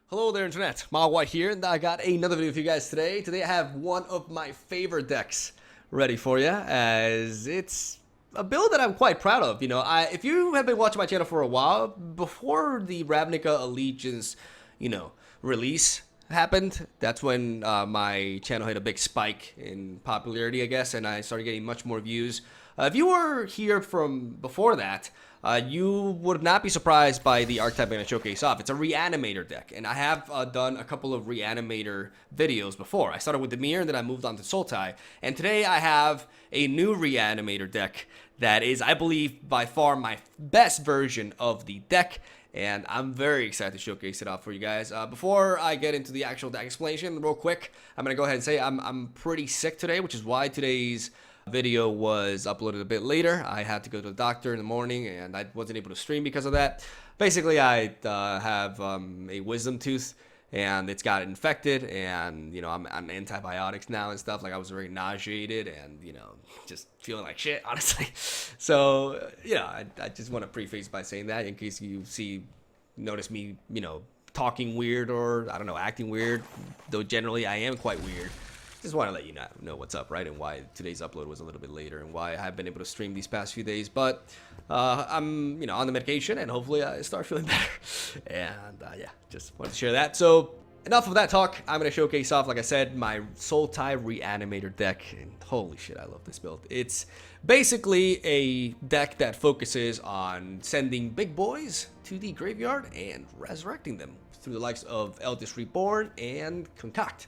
Hello there, Internet. MegaMogwai here, and I got another video for you guys today. Today I have one of my favorite decks ready for you, as it's a build that I'm quite proud of. If you have been watching my channel for a while, before the Ravnica Allegiance, release happened, that's when my channel hit a big spike in popularity, I guess, and I started getting much more views. If you were here from before that, you would not be surprised by the archetype I'm going to showcase off. It's a Reanimator deck, and I have done a couple of Reanimator videos before. I started with the Mirror, and then I moved on to Sultai, and today I have a new Reanimator deck that is, I believe, by far my best version of the deck, and I'm very excited to showcase it off for you guys. Before I get into the actual deck explanation, real quick, I'm going to go ahead and say I'm pretty sick today, which is why today's video was uploaded a bit later. I had to go to the doctor in the morning, and I wasn't able to stream because of that. Basically, I have a wisdom tooth, and it's got infected, and I'm on antibiotics now and stuff. Like, I was very nauseated and just feeling like shit, honestly. So I just want to preface by saying that in case you notice me talking weird, or I don't know, acting weird, though generally I am quite weird. Just want to let you know what's up, right? And why today's upload was a little bit later, and why I have been able to stream these past few days. But I'm on the medication, and hopefully I start feeling better. And yeah, just wanted to share that. So enough of that talk. I'm going to showcase off, like I said, my Sultai Reanimator deck. And holy shit, I love this build. It's basically a deck that focuses on sending big boys to the graveyard and resurrecting them through the likes of Eldritch Reborn and Concoct.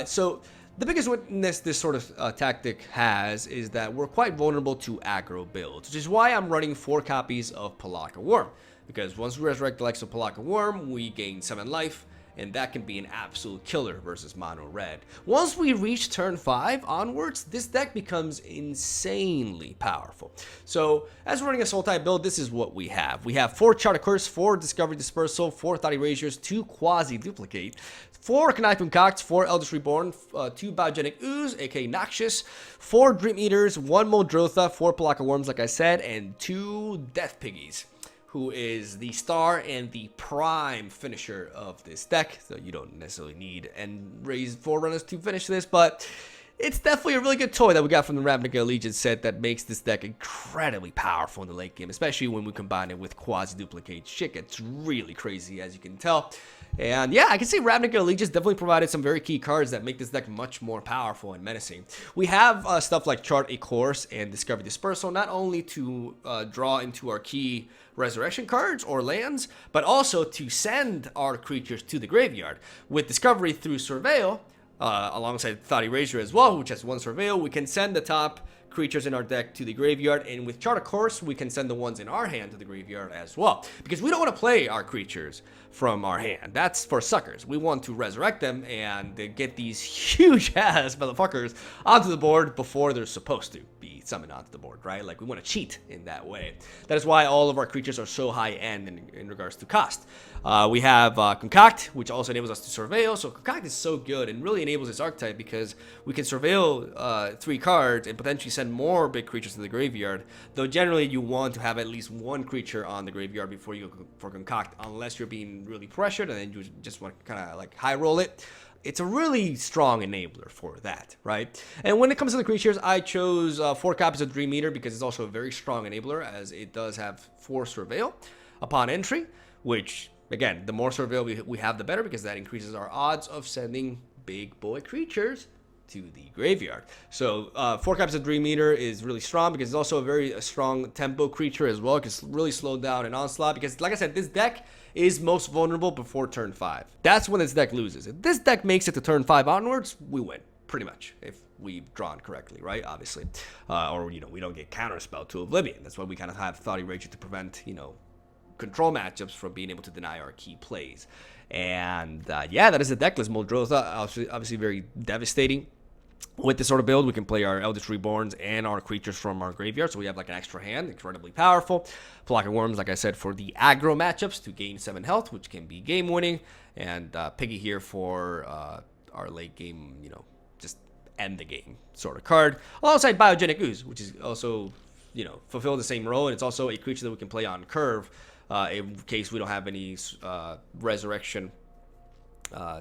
So the biggest weakness this sort of tactic has is that we're quite vulnerable to aggro builds, which is why I'm running 4 copies of Pelakka Wurm, because once we resurrect the likes of Pelakka Wurm, we gain 7 life, and that can be an absolute killer versus mono red. Once we reach turn 5 onwards, this deck becomes insanely powerful. So as we're running a Sultai build, this is what we have. We have 4 Chart of Curse, 4 Discovery Dispersal, 4 Thought Erasures, 2 Quasi Duplicate, 4 Connived Concocts, 4 Eldritch Reborn, 2 Biogenic Ooze, aka Noxious, 4 Dream Eaters, 1 Muldrotha, 4 Pelakka Wurms, like I said, and 2 Death Piggies, who is the star and the prime finisher of this deck. So you don't necessarily need and raise Forerunners to finish this, but it's definitely a really good toy that we got from the Ravnica Allegiance set that makes this deck incredibly powerful in the late game, especially when we combine it with Quasi-Duplicate. Shit gets really crazy, as you can tell. And yeah, I can say Ravnica Allegiance definitely provided some very key cards that make this deck much more powerful and menacing. We have stuff like Chart a Course and Discovery Dispersal, not only to draw into our key resurrection cards or lands, but also to send our creatures to the graveyard. With Discovery through Surveil, alongside Thought Erasure as well, which has 1 Surveil, we can send the top creatures in our deck to the graveyard, and with Chart of Course, we can send the ones in our hand to the graveyard as well, because we don't want to play our creatures from our hand. That's for suckers. We want to resurrect them and get these huge ass motherfuckers onto the board before they're supposed to be summoned onto the board, right? Like, we want to cheat in that way. That is why all of our creatures are so high end in regards to cost. We have Concoct, which also enables us to surveil. So Concoct is so good and really enables this archetype because we can surveil 3 cards and potentially send more big creatures to the graveyard. Though generally you want to have at least 1 creature on the graveyard before you go for Concoct, unless you're being really pressured and then you just want to kind of like high roll it. It's a really strong enabler for that, right? And when it comes to the creatures, I chose 4 copies of Dream Eater because it's also a very strong enabler, as it does have 4 Surveil upon entry, which, again, the more Surveil we have, the better, because that increases our odds of sending big boy creatures to the graveyard. So 4 copies of Dream Eater is really strong because it's also a very strong tempo creature as well. It can really slow down an onslaught because, like I said, this deck is most vulnerable before turn 5. That's when this deck loses. If this deck makes it to turn 5 onwards, we win, pretty much, if we've drawn correctly, right? Obviously. Or, we don't get counterspell to Oblivion. That's why we kind of have Thought Erasure to prevent, control matchups from being able to deny our key plays. And yeah, that is the deck list. Muldrotha, obviously very devastating. With this sort of build, we can play our Eldritch Reborns and our creatures from our graveyard, so we have like an extra hand, incredibly powerful. Pelakka Wurms, like I said, for the aggro matchups to gain 7 health, which can be game winning, and Piggy here for our late game, just end the game sort of card, alongside Biogenic Ooze, which is also, fulfill the same role, and it's also a creature that we can play on curve in case we don't have any resurrection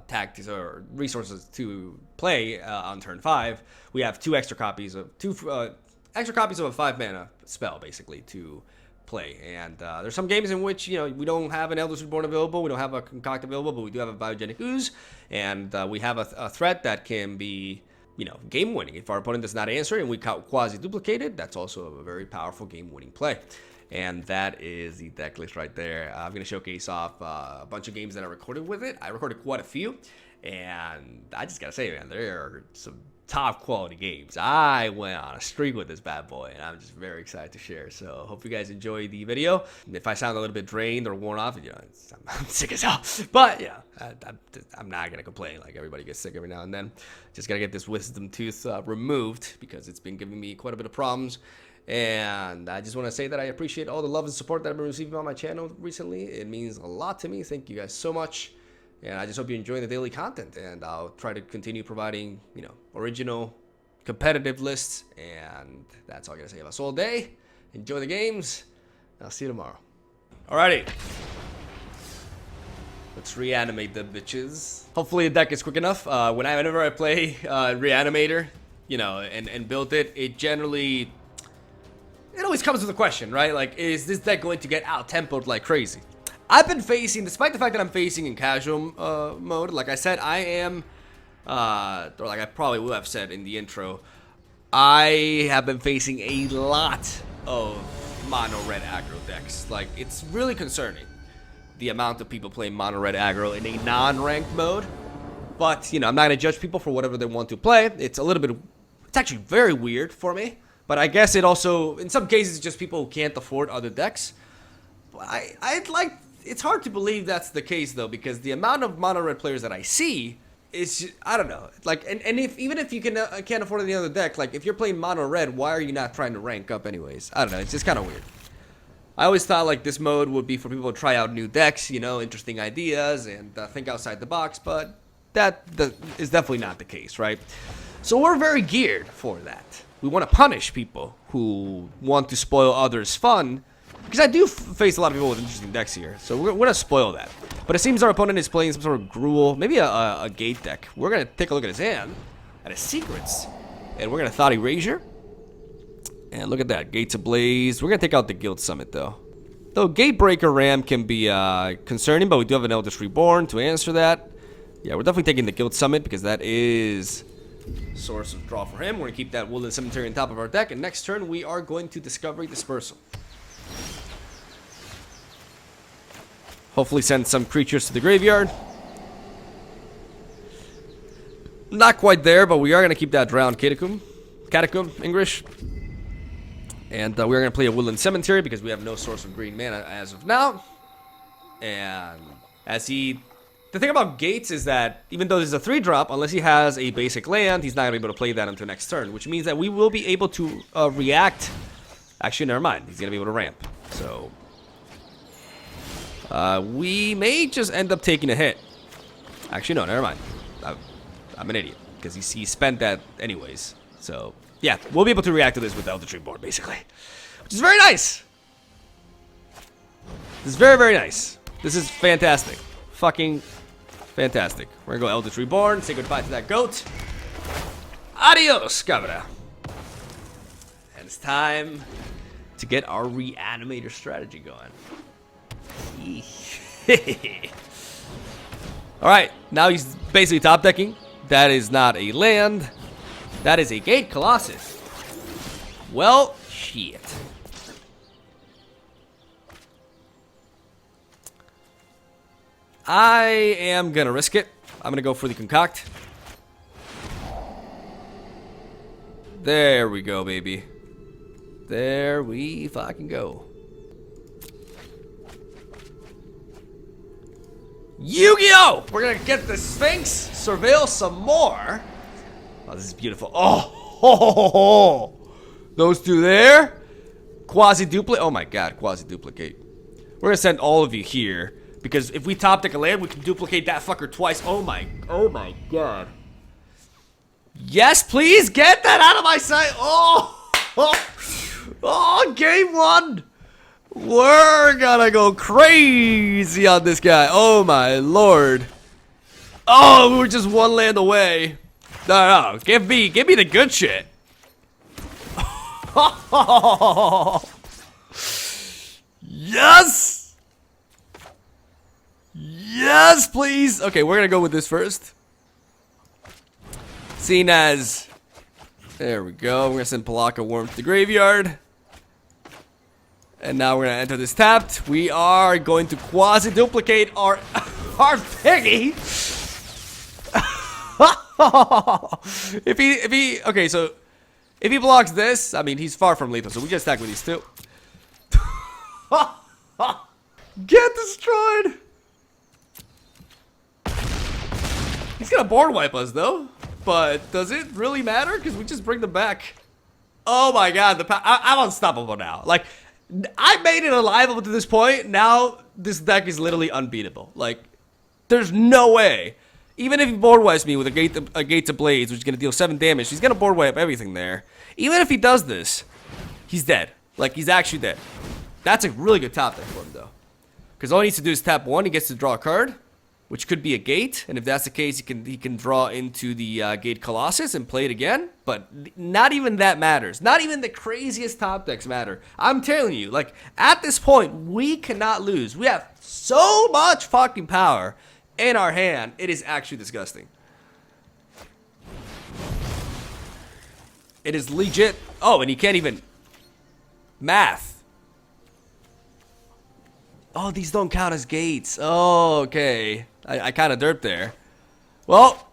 tactics or resources to play on turn 5, we have two extra copies of a 5-mana spell basically to play. And there's some games in which we don't have an Eldritch Reborn available, we don't have a Concoct available, but we do have a Biogenic Ooze, and we have a threat that can be game winning. If our opponent does not answer and we quasi duplicate it, that's also a very powerful game winning play. And that is the deck list right there. I'm going to showcase off a bunch of games that I recorded with it. I recorded quite a few, and I just got to say, man, there are some top quality games. I went on a streak with this bad boy, and I'm just very excited to share. So hope you guys enjoy the video. If I sound a little bit drained or worn off, I'm sick as hell. But yeah, I'm not going to complain. Like, everybody gets sick every now and then. Just got to get this wisdom tooth removed because it's been giving me quite a bit of problems. And I just want to say that I appreciate all the love and support that I've been receiving on my channel recently. It means a lot to me. Thank you guys so much. And I just hope you're enjoying the daily content. And I'll try to continue providing, original, competitive lists. And that's all I got to say about us all day. Enjoy the games. I'll see you tomorrow. Alrighty. Let's reanimate the bitches. Hopefully the deck is quick enough. Whenever I play Reanimator, and build it, it always comes with a question, right? Like, is this deck going to get out-tempoed like crazy? I've been facing, despite the fact that I'm facing in casual mode, like I said, I am, or like I probably would have said in the intro, I have been facing a lot of mono-red aggro decks. Like, it's really concerning, the amount of people playing mono-red aggro in a non-ranked mode. But, I'm not going to judge people for whatever they want to play. It's actually very weird for me. But I guess it also, in some cases, it's just people who can't afford other decks. But it's hard to believe that's the case, though, because the amount of mono-red players that I see is, I don't know. Like, and even if you can't afford any other deck, like, if you're playing mono-red, why are you not trying to rank up anyways? I don't know. It's just kind of weird. I always thought, like, this mode would be for people to try out new decks, interesting ideas, and think outside the box, but that is definitely not the case, right? So we're very geared for that. We want to punish people who want to spoil others' fun, because I do face a lot of people with interesting decks here, so we're going to spoil that. But it seems our opponent is playing some sort of Gruul, maybe a Gate deck. We're going to take a look at his hand, at his secrets, and we're going to Thought Erasure. And look at that, Gates Ablaze. We're going to take out the Guild Summit, though. Though Gatebreaker Ram can be concerning, but we do have an Eldritch Reborn to answer that. Yeah, we're definitely taking the Guild Summit, because that is source of draw for him. We're going to keep that Woodland Cemetery on top of our deck, and next turn we are going to Discovery Dispersal. Hopefully send some creatures to the graveyard. Not quite there, but we are going to keep that Drowned Catacomb English. And we're going to play a Woodland Cemetery because we have no source of green mana as of now. And the thing about Gates is that even though this is a 3-drop, unless he has a basic land, he's not going to be able to play that until next turn, which means that we will be able to react. Actually, never mind. He's going to be able to ramp. So we may just end up taking a hit. Actually, no, never mind. I'm an idiot because he spent that anyways. So yeah, we'll be able to react to this with Eldritch Reborn, basically, which is very nice. This is very, very nice. This is fantastic. Fucking fantastic. We're gonna go Eldritch Reborn, say goodbye to that goat. Adios, cabra. And it's time to get our Reanimator strategy going. Alright, now he's basically top decking. That is not a land. That is a Gate Colossus. Well, shit. I am gonna risk it. I'm gonna go for the Concoct. There we go, baby. There we fucking go. Yu-Gi-Oh! We're gonna get the Sphinx, surveil some more. Oh, this is beautiful. Oh, ho, ho, ho, ho. Those two there. Quasi-duplicate. Oh my god, quasi-duplicate. We're gonna send all of you here. Because if we top deck a land, we can duplicate that fucker twice. Oh my god. Yes, please get that out of my sight. Oh, game one. We're gonna go crazy on this guy. Oh my lord. Oh, we were just one land away. No, give me the good shit. Yes! Yes, please! Okay, we're gonna go with this first. Seen as... There we go. We're gonna send Palaka Worm to the graveyard. And now we're gonna enter this tapped. We are going to quasi-duplicate our piggy. if he okay, so if he blocks this, I mean he's far from lethal, so we just stack with these two. Get destroyed. He's gonna board wipe us though, but does it really matter? Because we just bring them back. Oh my god, I'm unstoppable now. Like, I made it alive up to this point. Now this deck is literally unbeatable. Like, there's no way. Even if he board wipes me with a gate to blades, which is gonna deal 7 damage, he's gonna board wipe everything there. Even if he does this, he's dead. Like, he's actually dead. That's a really good top deck for him though, because all he needs to do is tap 1. He gets to draw a card, which could be a gate, and if that's the case, he can draw into the gate Colossus and play it again. But not even that matters. Not even the craziest top decks matter. I'm telling you, like, at this point, we cannot lose. We have so much fucking power in our hand. It is actually disgusting. It is legit. Oh, and he can't even math. Oh, these don't count as gates. Oh, okay. I kind of derped there. Well.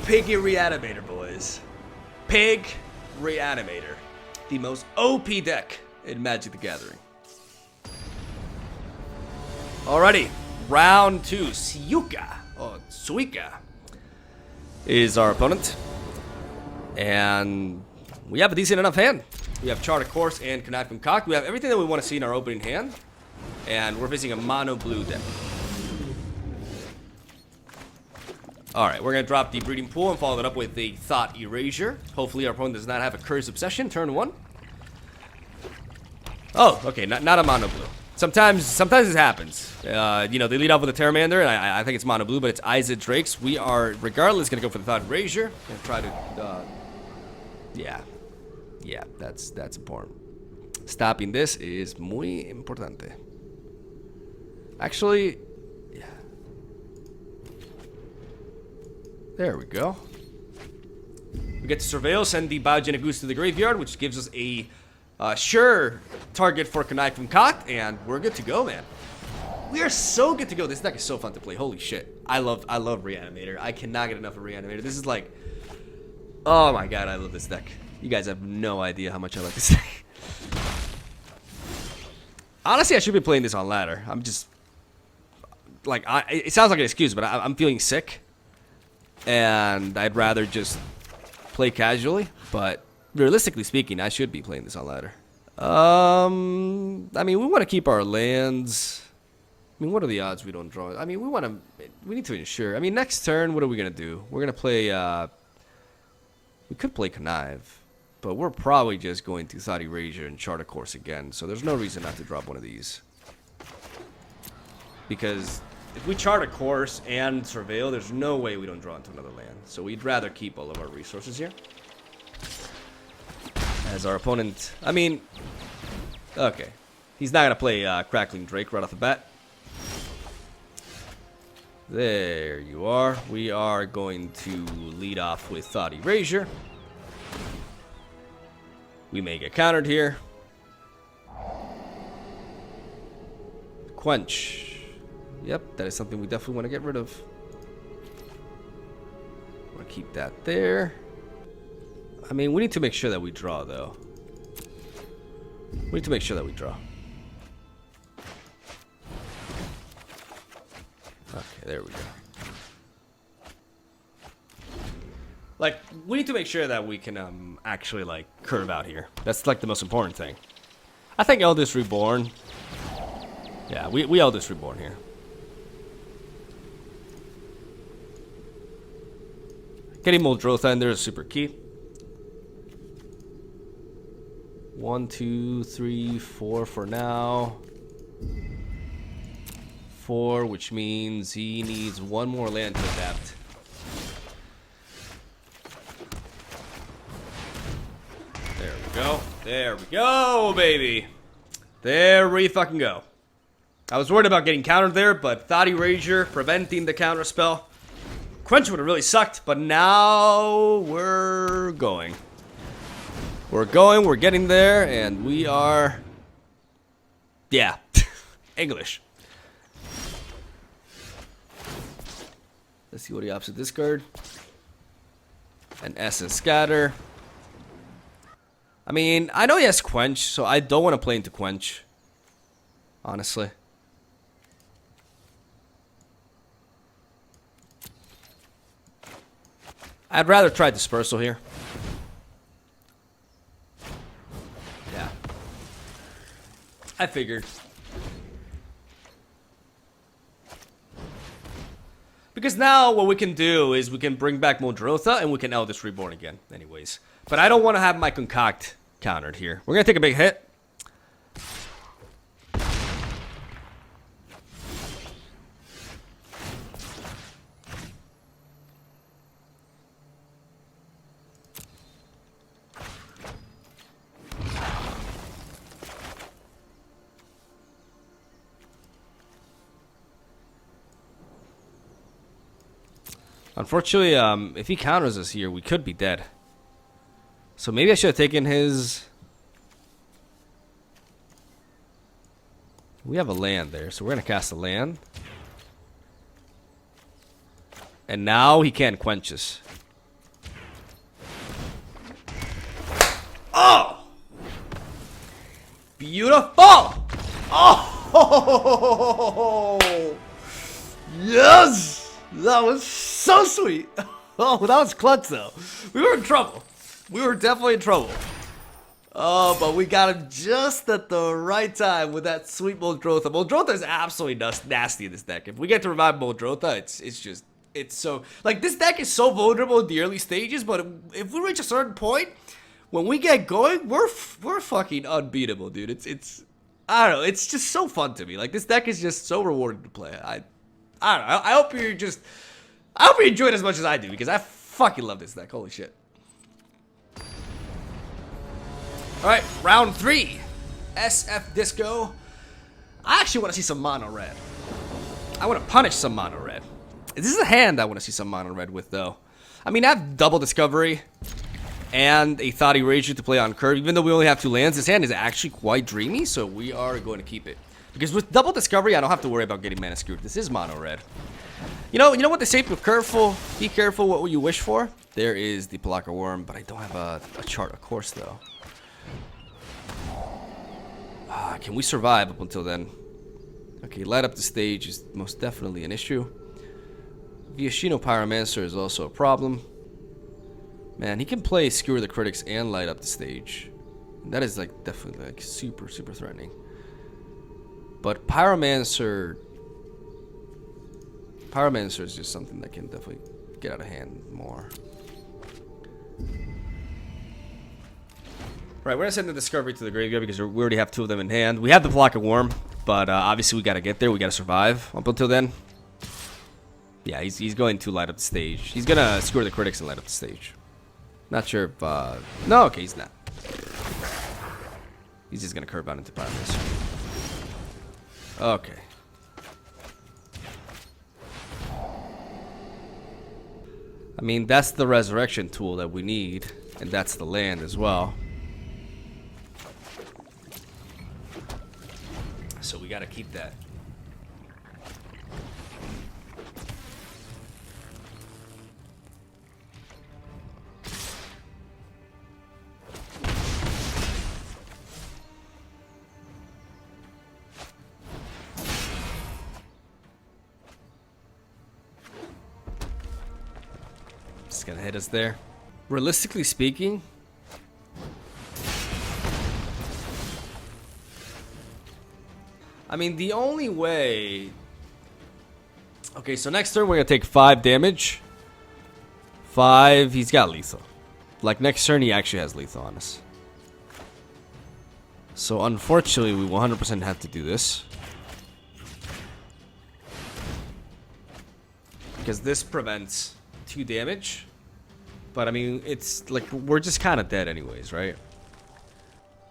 Piggy Reanimator, boys. Pig Reanimator. The most OP deck in Magic the Gathering. Alrighty, round 2. Suika is our opponent, and we have a decent enough hand. We have Chart of Course and Knife and Cock. We have everything that we want to see in our opening hand, and we're facing a mono blue deck. Alright, we're gonna drop the Breeding Pool and follow that up with the Thought Erasure. Hopefully our opponent does not have a Curse Obsession turn 1. Oh, okay, not a mono blue. Sometimes this happens. You know, they lead off with a Terramander, and I think it's mono blue, but it's Izzet Drakes. We are, regardless, going to go for the Thought Erasure. Going to try to, yeah, that's important. Stopping this is muy importante. Actually, yeah. There we go. We get to Surveil, send the Biogenic Goose to the graveyard, which gives us a sure target for Knife and Cock, and we're good to go, man. We are so good to go. This deck is so fun to play. Holy shit. I love Reanimator. I cannot get enough of Reanimator. This is like, oh my god, I love this deck. You guys have no idea how much I like this deck. Honestly, I should be playing this on ladder. I'm just, like, it sounds like an excuse, but I'm feeling sick, and I'd rather just play casually, but realistically speaking, I should be playing this on ladder. I mean, we want to keep our lands. I mean, what are the odds we don't draw? I mean, we need to ensure. I mean, next turn, what are we going to do? We're going to play, we could play Connive, but we're probably just going to Thought Erasure and Chart of Course again, so there's no reason not to drop one of these. Because if we Chart a Course and Surveil, there's no way we don't draw into another land. So we'd rather keep all of our resources here. As our opponent, I mean, okay. He's not going to play Crackling Drake right off the bat. There you are. We are going to lead off with Thought Erasure. We may get countered here. Quench. Yep, that is something we definitely want to get rid of. Want to keep that there. I mean, we need to make sure that we draw, though. We need to make sure that we draw. Okay, there we go. Like, we need to make sure that we can actually, like, curve out here. That's, like, the most important thing. I think Eldest Reborn. Yeah, we Eldest Reborn here. Getting Muldrotha in there is super key. 1, 2, 3, 4 for now. 4, which means he needs one more land to adapt. There we go. There we go, baby. There we fucking go. I was worried about getting countered there, but Thought Erasure preventing the counter spell. Quench would have really sucked, but now we're going. We're going, we're getting there, and we are... Yeah. English. Let's see what he opts with this card. An Essence Scatter. I mean, I know he has Quench, so I don't want to play into Quench. Honestly. I'd rather try Dispersal here. Yeah. I figured. Because now what we can do is we can bring back Muldrotha and we can Eldritch Reborn again anyways. But I don't want to have my Concoct countered here. We're going to take a big hit. Unfortunately, if he counters us here, we could be dead. So maybe I should have taken his... We have a land there, so we're going to cast a land. And now he can't quench us. Oh! Beautiful! Oh! Yes! That was so sweet. Oh, that was clutch though. We were in trouble. We were definitely in trouble. Oh, but we got him just at the right time with that sweet Muldrotha. Muldrotha is absolutely nasty in this deck. If we get to revive Muldrotha, it's so... Like, this deck is so vulnerable in the early stages, but if we reach a certain point, when we get going, we're fucking unbeatable, dude. It's I don't know. It's just so fun to me. Like, this deck is just so rewarding to play. I don't know. I hope you enjoy it as much as I do, because I fucking love this deck. Holy shit. Alright, round 3. SF Disco. I actually want to see some mono red. I want to punish some mono red. This is a hand I want to see some mono red with, though. I mean, I have double discovery and a Thought Erasure to play on curve. Even though we only have 2 lands, this hand is actually quite dreamy, so we are going to keep it. Because with double discovery, I don't have to worry about getting mana screwed. This is mono red. You know what they say? Be careful what you wish for. There is the Palaka Worm, but I don't have a chart, of course, though. Can we survive up until then? Okay, light up the stage is most definitely an issue. Viashino Pyromancer is also a problem. Man, he can play Skewer the Critics and light up the stage. And that is like definitely like super threatening. But Pyromancer is just something that can definitely get out of hand more. Right, we're gonna send the Discovery to the graveyard because we already have 2 of them in hand. We have the Palaka Worm, but obviously we gotta get there. We gotta survive up until then. Yeah, he's going to light up the stage. He's gonna Skewer the Critics and light up the stage. Not sure if no, okay, he's not. He's just gonna curve out into Pyromancer. Okay. I mean, that's the resurrection tool that we need, and that's the land as well. So we gotta keep that. Just gonna hit us there. Realistically speaking, I mean, the only way... Okay, so next turn we're gonna take 5 damage 5. He's got lethal. Like, next turn, he actually has lethal on us. So, unfortunately, we 100% have to do this. Because this prevents 2 damage. But, I mean, it's like, we're just kind of dead anyways, right?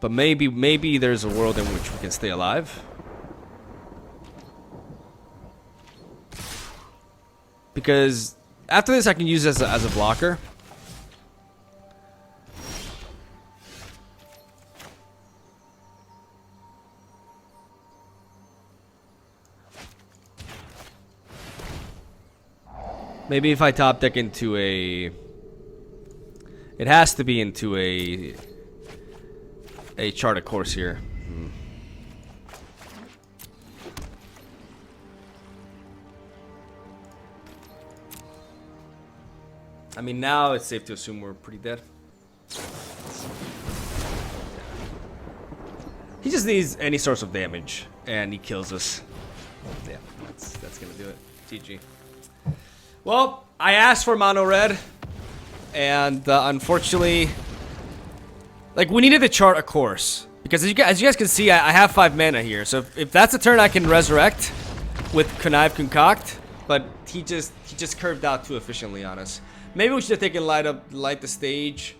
But maybe there's a world in which we can stay alive. Because after this, I can use it as a blocker. Maybe if I top deck into a... It has to be into a chart of course here. I mean, now it's safe to assume we're pretty dead. He just needs any source of damage, and he kills us. Yeah, that's gonna do it. GG. Well, I asked for mono red, and unfortunately, like, we needed to chart a course. Because as you guys can see, I have 5 mana here. So if that's a turn I can resurrect with Connive Concoct, but he just curved out too efficiently on us. Maybe we should have taken light the stage.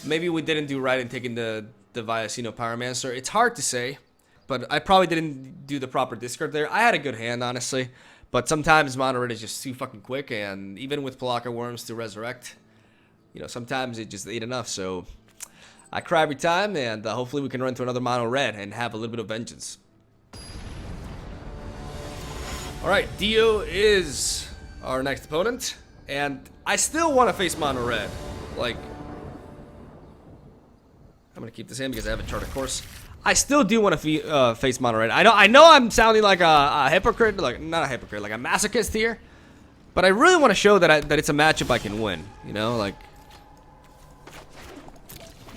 Maybe we didn't do right in taking the Viacino Pyromancer. It's hard to say, but I probably didn't do the proper discard there. I had a good hand, honestly, but sometimes mono red is just too fucking quick, and even with Pelakka Worms to resurrect, you know, sometimes it just ain't enough. So I cry every time, and hopefully we can run to another mono red and have a little bit of vengeance. Alright, Dio is our next opponent, and I still want to face mono red. Like, I'm going to keep this in because I have a chart of course. I still do want to face mono red. I know I'm sounding like a hypocrite, like, not a hypocrite, like a masochist here, but I really want to show that it's a matchup I can win, you know, like,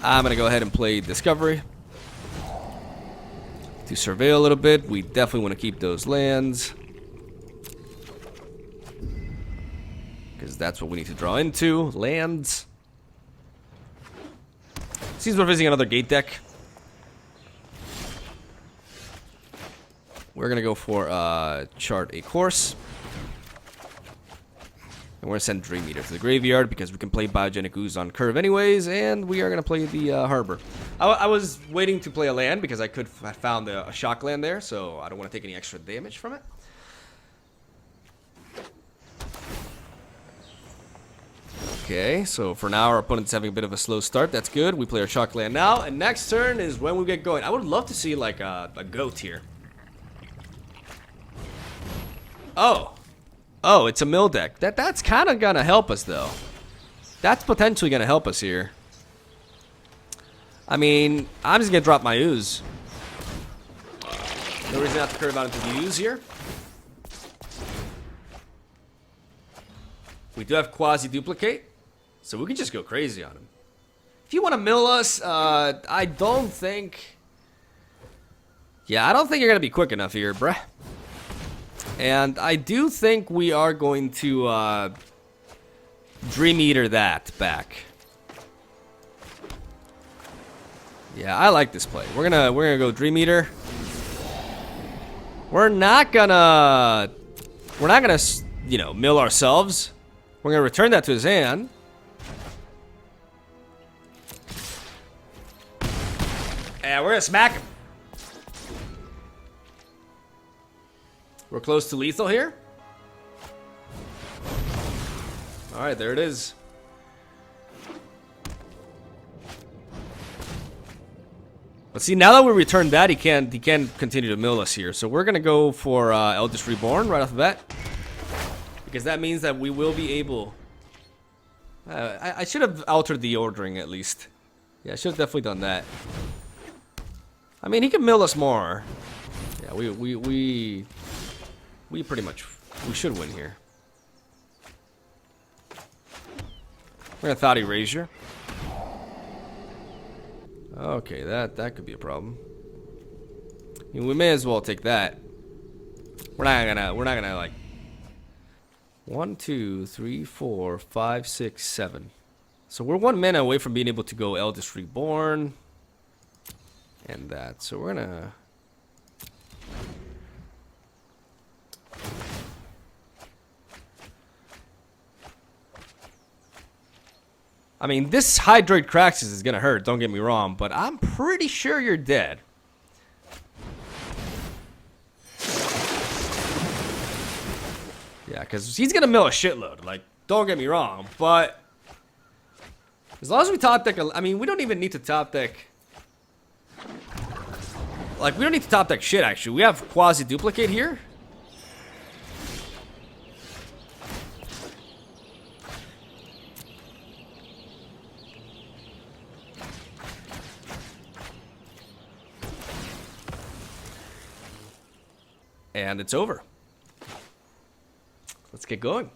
I'm going to go ahead and play Discovery to surveil a little bit. We definitely want to keep those lands, because that's what we need to draw into. Lands. Seems we're visiting another gate deck. We're going to go for chart a course. And we're going to send Dream Eater to the graveyard because we can play Biogenic Ooze on curve anyways. And we are going to play the Harbor. I was waiting to play a land because I found a shock land there. So I don't want to take any extra damage from it. Okay, so for now our opponent's having a bit of a slow start. That's good. We play our shock land now. And next turn is when we get going. I would love to see like a goat here. Oh, it's a mill deck. That's kind of gonna help us though. That's potentially gonna help us here. I mean, I'm just gonna drop my ooze. No reason not to curve out into the ooze here. We do have quasi duplicate, so we can just go crazy on him. If you want to mill us, I don't think. Yeah, I don't think you're gonna be quick enough here, bruh. And I do think we are going to Dream Eater that back. Yeah, I like this play. We're gonna go Dream Eater. We're not gonna you know, mill ourselves. We're gonna return that to his hand. And we're gonna smack him. We're close to lethal here. Alright, there it is. But see, now that we returned that, he can't continue to mill us here. So we're gonna go for Eldritch Reborn right off the bat. Because that means that we will be able... I should have altered the ordering at least. Yeah, I should have definitely done that. I mean, he can mill us more. Yeah, we pretty much, we should win here. We're gonna Thought Erasure. Okay, that could be a problem. I mean, we may as well take that. We're not gonna like. 1, 2, 3, 4, 5, 6, 7. So we're 1 mana away from being able to go Eldest Reborn. And that. So we're gonna... I mean, this Hydroid Craxus is gonna hurt, don't get me wrong, but I'm pretty sure you're dead. Yeah, because he's gonna mill a shitload, like, don't get me wrong, but as long as we top deck, I mean, we don't even need to top deck. Like, we don't need to top deck shit, actually. We have Quasi-Duplicate here. And it's over. Let's get going.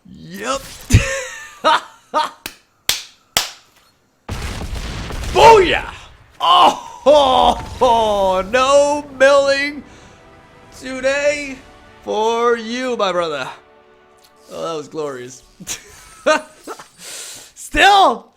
Yep. Booyah! Oh, no milling today for you, my brother. Oh, that was glorious. Still,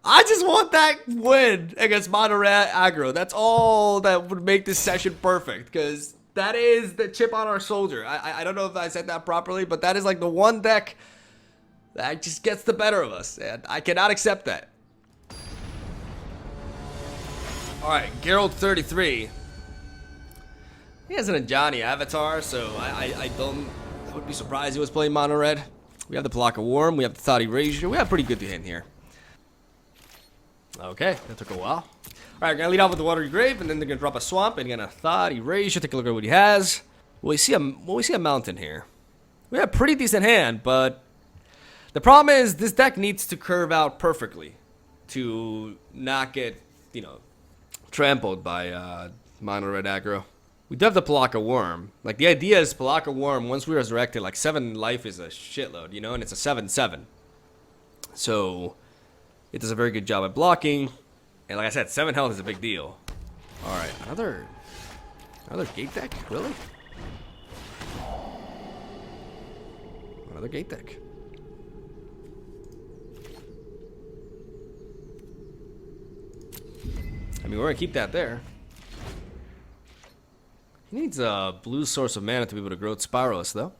I just want that win against Mono Red aggro. That's all that would make this session perfect, because that is the chip on our shoulder. I don't know if I said that properly, but that is like the one deck that just gets the better of us, and I cannot accept that. Alright, Geralt 33. He has an Ajani avatar, so I would be surprised he was playing Mono Red. We have the Palaka Worm, we have the Thought Erasure, we have pretty good to hit here. Okay, that took a while. Alright, gonna lead off with the Watery Grave, and then they're gonna drop a Swamp, and gonna Thought Erasure, take a look at what he has. Will we see a Mountain here? We have a pretty decent hand, but the problem is this deck needs to curve out perfectly to not get, you know, trampled by Mono Red aggro. We do have the Palaka Worm. Like, the idea is Palaka Worm, once we resurrect it, like 7 life is a shitload, you know, and it's a 7/7. So it does a very good job at blocking. And like I said, 7 health is a big deal. Alright, another gate deck? Really? Another gate deck. I mean, we're gonna keep that there. He needs a blue source of mana to be able to grow Spiralist, though.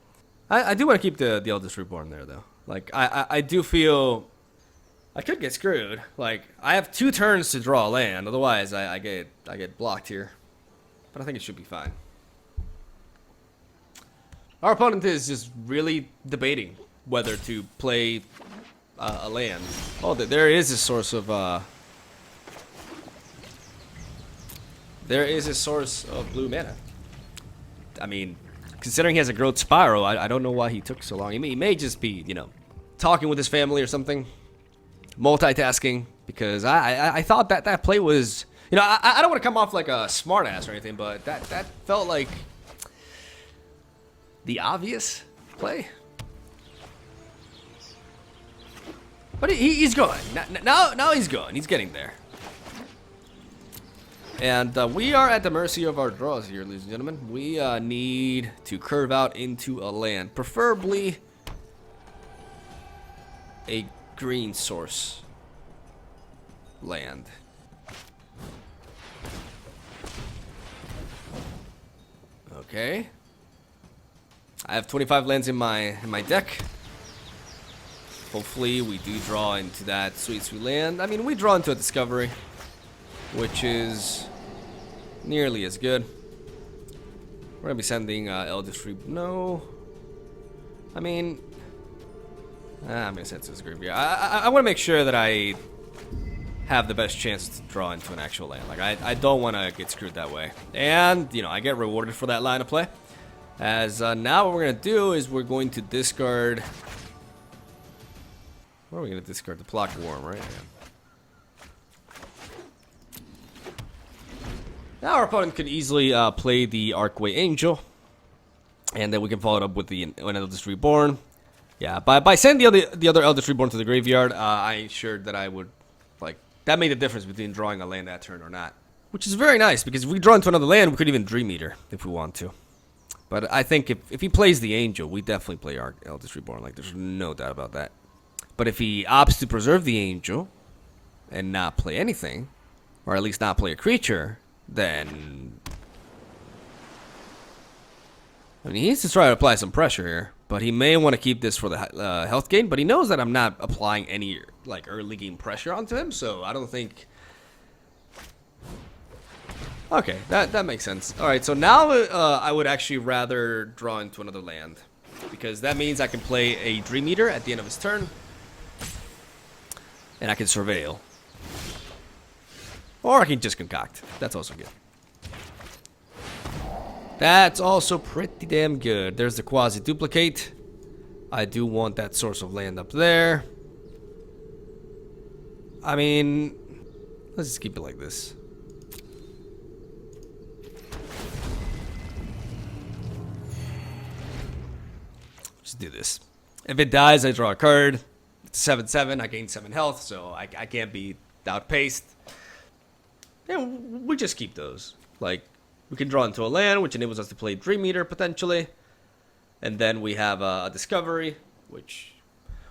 I do want to keep the Eldest Reborn there, though. Like, I do feel I could get screwed. Like, I have 2 turns to draw a land, otherwise I get blocked here. But I think it should be fine. Our opponent is just really debating whether to play a land. Oh, there is a source of blue mana. I mean, considering he has a growth spiral, I don't know why he took so long. He may just be, you know, talking with his family or something, multitasking. Because I thought that play was, you know, I don't want to come off like a smartass or anything, but that felt like the obvious play. But he's going. Now he's going. He's getting there. And we are at the mercy of our draws here, ladies and gentlemen. We need to curve out into a land. Preferably a green source land. Okay. I have 25 lands in my deck. Hopefully we do draw into that sweet land. I mean, we draw into a discovery, which is nearly as good. We're gonna be sending Eldest Reborn. No, I mean, I'm gonna send this graveyard. I want to make sure that I have the best chance to draw into an actual land. Like, I don't want to get screwed that way. And you know, I get rewarded for that line of play. As now what we're gonna do is we're going to discard. What are we gonna discard? The Palaka Worm, right? Yeah. Now our opponent could easily play the Archway Angel. And then we can follow it up with the Eldritch Reborn. Yeah, by sending the other Eldritch Reborn to the graveyard, I ensured that I would, like, that made a difference between drawing a land that turn or not. Which is very nice, because if we draw into another land, we could even Dream-Eater if we want to. But I think if he plays the Angel, we definitely play our Eldritch Reborn. Like, there's no doubt about that. But if he opts to preserve the Angel and not play anything, or at least not play a creature, then I mean, he needs to try to apply some pressure here. But he may want to keep this for the health gain. But he knows that I'm not applying any like early game pressure onto him, so I don't think. Okay, that makes sense. All right, so now I would actually rather draw into another land, because that means I can play a Dream-Eater at the end of his turn, and I can Surveil, or I can just Concoct. That's also good. That's also pretty damn good. There's the Quasi-Duplicate. I do want that source of land up there. I mean, let's just keep it like this. Just do this. If it dies, I draw a card. It's 7/7. I gain 7 health, so I can't be outpaced. And we just keep those. Like, we can draw into a land, which enables us to play Dream-Eater potentially. And then we have a Discovery, which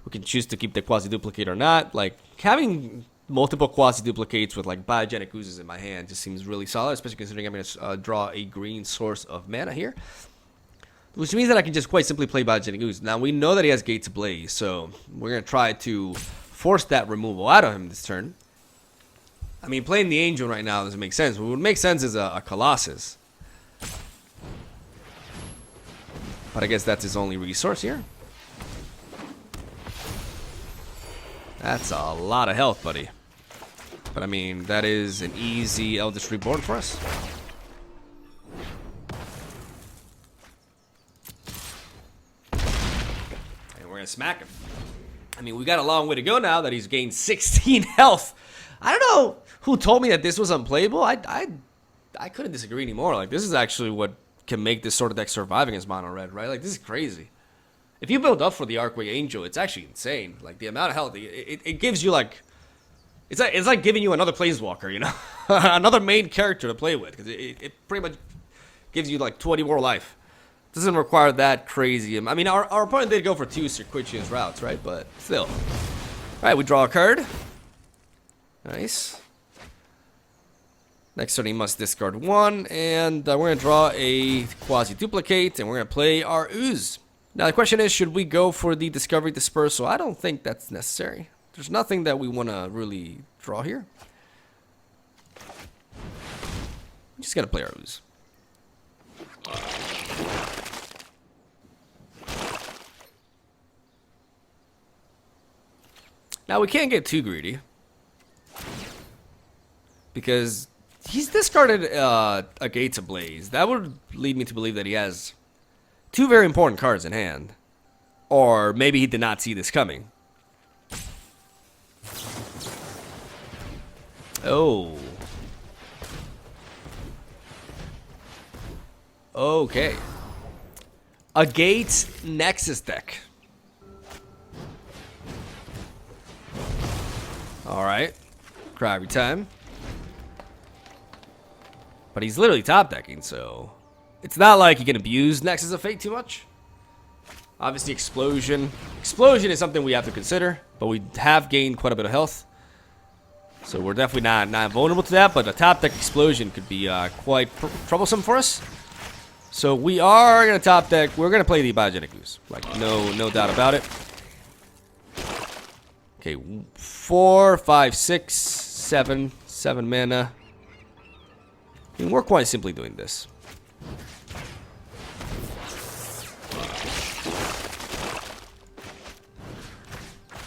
we can choose to keep the Quasi-Duplicate or not. Like, having multiple Quasi-Duplicates with, like, Biogenic Oozes in my hand just seems really solid, especially considering I'm going to draw a green source of mana here. Which means that I can just quite simply play Biogenic Ooze. Now, we know that he has Gates Ablaze, so we're going to try to force that removal out of him this turn. I mean, playing the Angel right now doesn't make sense. What would make sense is a Colossus. But I guess that's his only resource here. That's a lot of health, buddy. But I mean, that is an easy Eldritch Reborn for us. And we're going to smack him. I mean, we got a long way to go now that he's gained 16 health. I don't know who told me that this was unplayable. I couldn't disagree anymore. Like, this is actually what can make this sort of deck survive against mono red, right? Like, this is crazy. If you build up for the Arcway Angel, it's actually insane. Like, the amount of health, it gives you, like, it's like giving you another Planeswalker, you know? Another main character to play with, because it pretty much gives you, like, 20 more life. It doesn't require that crazy. I mean, our opponent did go for 2 Circuitous routes, right? But still. All right, we draw a card. Nice. Next turn he must discard 1, and we're going to draw a Quasi-Duplicate, and we're going to play our Ooze. Now the question is, should we go for the Discovery Dispersal? I don't think that's necessary. There's nothing that we want to really draw here. We just got to play our Ooze. Now we can't get too greedy, because he's discarded a Gates Ablaze. That would lead me to believe that he has 2 very important cards in hand. Or maybe he did not see this coming. Oh. Okay. A Gates Nexus deck. Alright. Cry every time. But he's literally top decking, so it's not like he can abuse Nexus of Fate too much. Obviously, Explosion. Explosion is something we have to consider, but we have gained quite a bit of health. So we're definitely not vulnerable to that, but a top deck Explosion could be quite troublesome for us. So we are going to top deck. We're going to play the Biogenic Ooze. Like, no doubt about it. Okay, 4, 5, 6, 7 mana. I mean, we're quite simply doing this.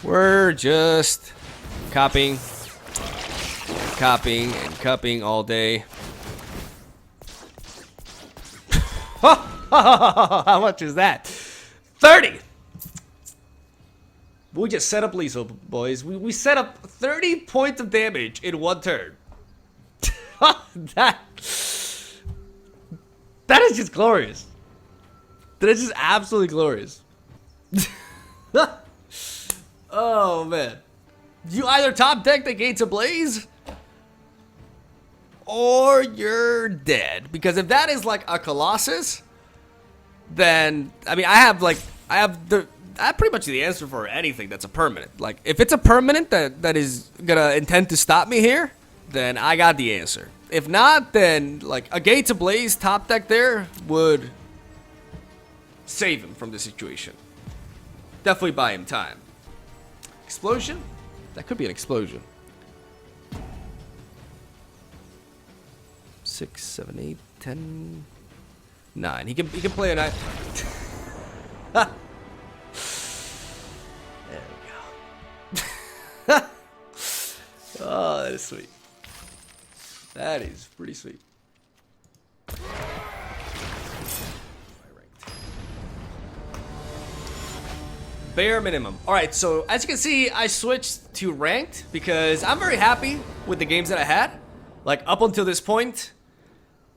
We're just copying, and cupping all day. How much is that? 30! We just set up Lethal, boys. We set up 30 points of damage in 1 turn. That is just glorious. That is just absolutely glorious. Oh, man. You either top deck the Gates Ablaze, or you're dead. Because if that is like a Colossus, then, I mean, I have pretty much the answer for anything that's a permanent. Like, if it's a permanent that is gonna intend to stop me here, then I got the answer. If not, then, like, a Gates Ablaze top deck there would save him from the situation. Definitely buy him time. Explosion? That could be an explosion. 6, 7, 8, 10, 9. He can play a 9. There we go. Oh, that is sweet. That is pretty sweet. Bare minimum. Alright, so as you can see, I switched to ranked because I'm very happy with the games that I had. Like, up until this point.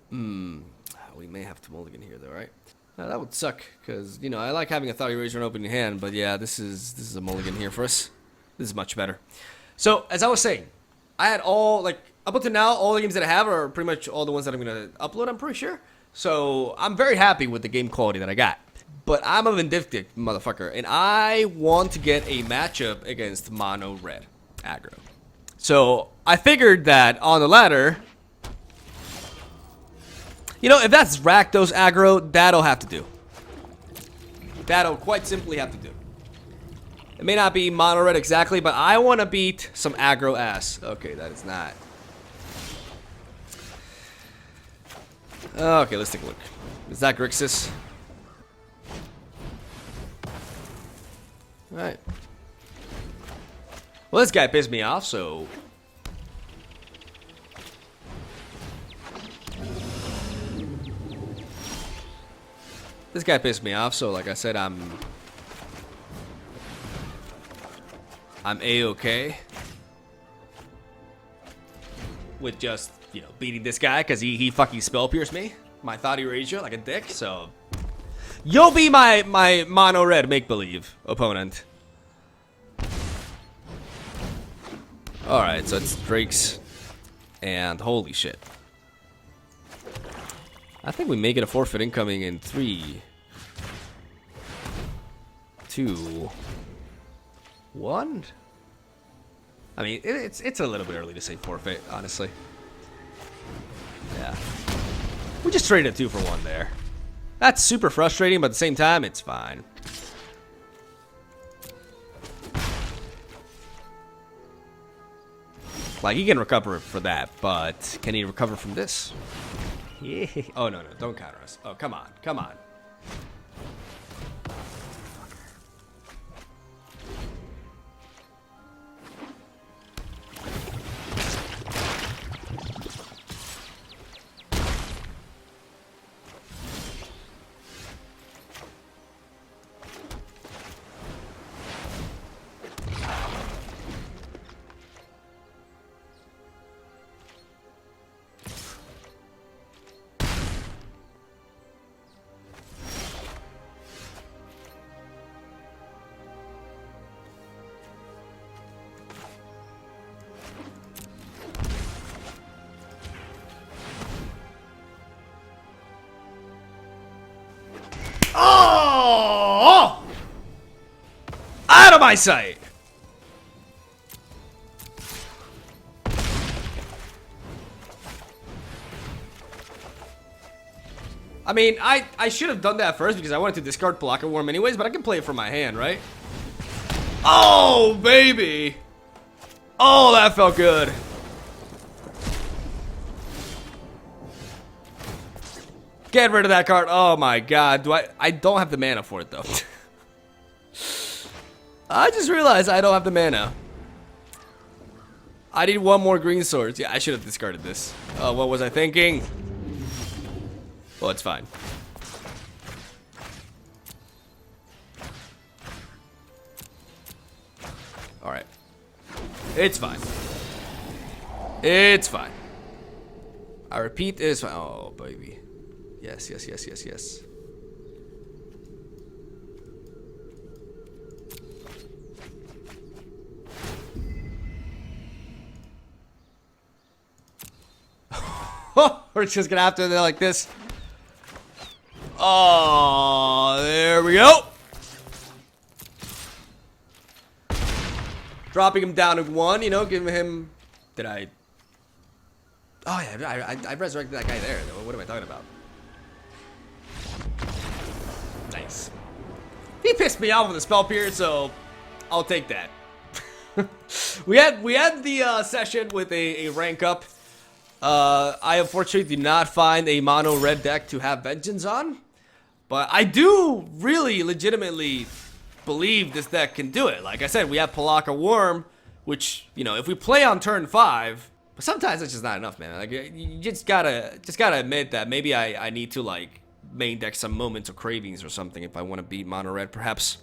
We may have to mulligan here, though, right? That would suck, because, you know, I like having a Thought Eraser in opening hand, but yeah, this is a mulligan here for us. This is much better. So, as I was saying, I had all, like, up until now, all the games that I have are pretty much all the ones that I'm going to upload, I'm pretty sure. So, I'm very happy with the game quality that I got. But I'm a vindictive motherfucker, and I want to get a matchup against mono red aggro. So, I figured that on the ladder, you know, if that's Rakdos aggro, that'll have to do. That'll quite simply have to do. It may not be mono red exactly, but I want to beat some aggro ass. Okay, that is not. Okay, let's take a look. Is that Grixis? Alright. Well, this guy pissed me off, so... This guy pissed me off, so like I said, I'm A-okay with just, you know, beating this guy because he fucking spell pierced me. My Thought Eraser like a dick, so you'll be my mono red make-believe opponent. Alright, so it's Drake's and holy shit. I think we may get a forfeit incoming in 3, 2, 1. I mean, it's a little bit early to say forfeit, honestly. Yeah. We just traded a 2 for 1 there. That's super frustrating, but at the same time, it's fine. Like, he can recover for that, but can he recover from this? Yeah. Oh, no, don't counter us. Oh, come on, come on. Oh! Out of my sight! I mean, I should have done that first because I wanted to discard Blocker Worm anyways, but I can play it from my hand, right? Oh, baby! Oh, that felt good. Get rid of that card. Oh my god. I don't have the mana for it though. I just realized I don't have the mana. I need one more green swords. Yeah, I should have discarded this. Oh, what was I thinking? Well, it's fine. Alright. It's fine. It's fine. I repeat, it's fine. Oh, baby. Yes, yes, yes, yes, yes. We're just gonna have to do like this. Oh, there we go. Dropping him down to 1, you know, giving him... Did I... Oh, yeah, I resurrected that guy there. What am I talking about? Nice. He pissed me off with the spell period, so I'll take that. we had the session with a rank up. I unfortunately do not find a mono red deck to have Vengeance on. But I do really legitimately believe this deck can do it. Like I said, we have Palaka Worm, which, you know, if we play on turn 5, but sometimes it's just not enough, man. Like, you just gotta admit that maybe I need to, like, main deck some Moments of Cravings or something if I want to beat mono red, perhaps.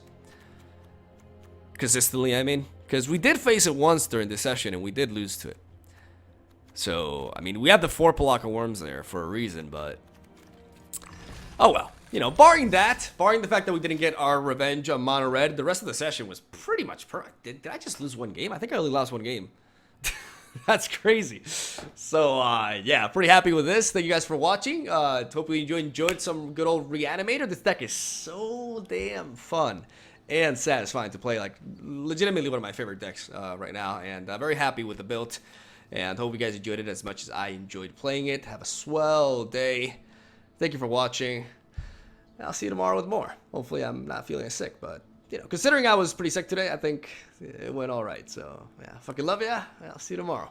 Consistently, I mean. Because we did face it once during this session, and we did lose to it. So, I mean, we have the 4 Palaka Worms there for a reason, but... Oh, well. You know, barring that, barring the fact that we didn't get our revenge on mono red, the rest of the session was pretty much perfect. Did I just lose 1 game? I think I only lost 1 game. That's crazy. So, yeah, pretty happy with this. Thank you guys for watching. Hopefully you enjoyed some good old Reanimator. This deck is so damn fun and satisfying to play. Like, legitimately one of my favorite decks right now. And I'm very happy with the build. And hope you guys enjoyed it as much as I enjoyed playing it. Have a swell day. Thank you for watching. I'll see you tomorrow with more. Hopefully I'm not feeling as sick, but, you know, considering I was pretty sick today, I think it went all right. So, yeah, fucking love ya. I'll see you tomorrow.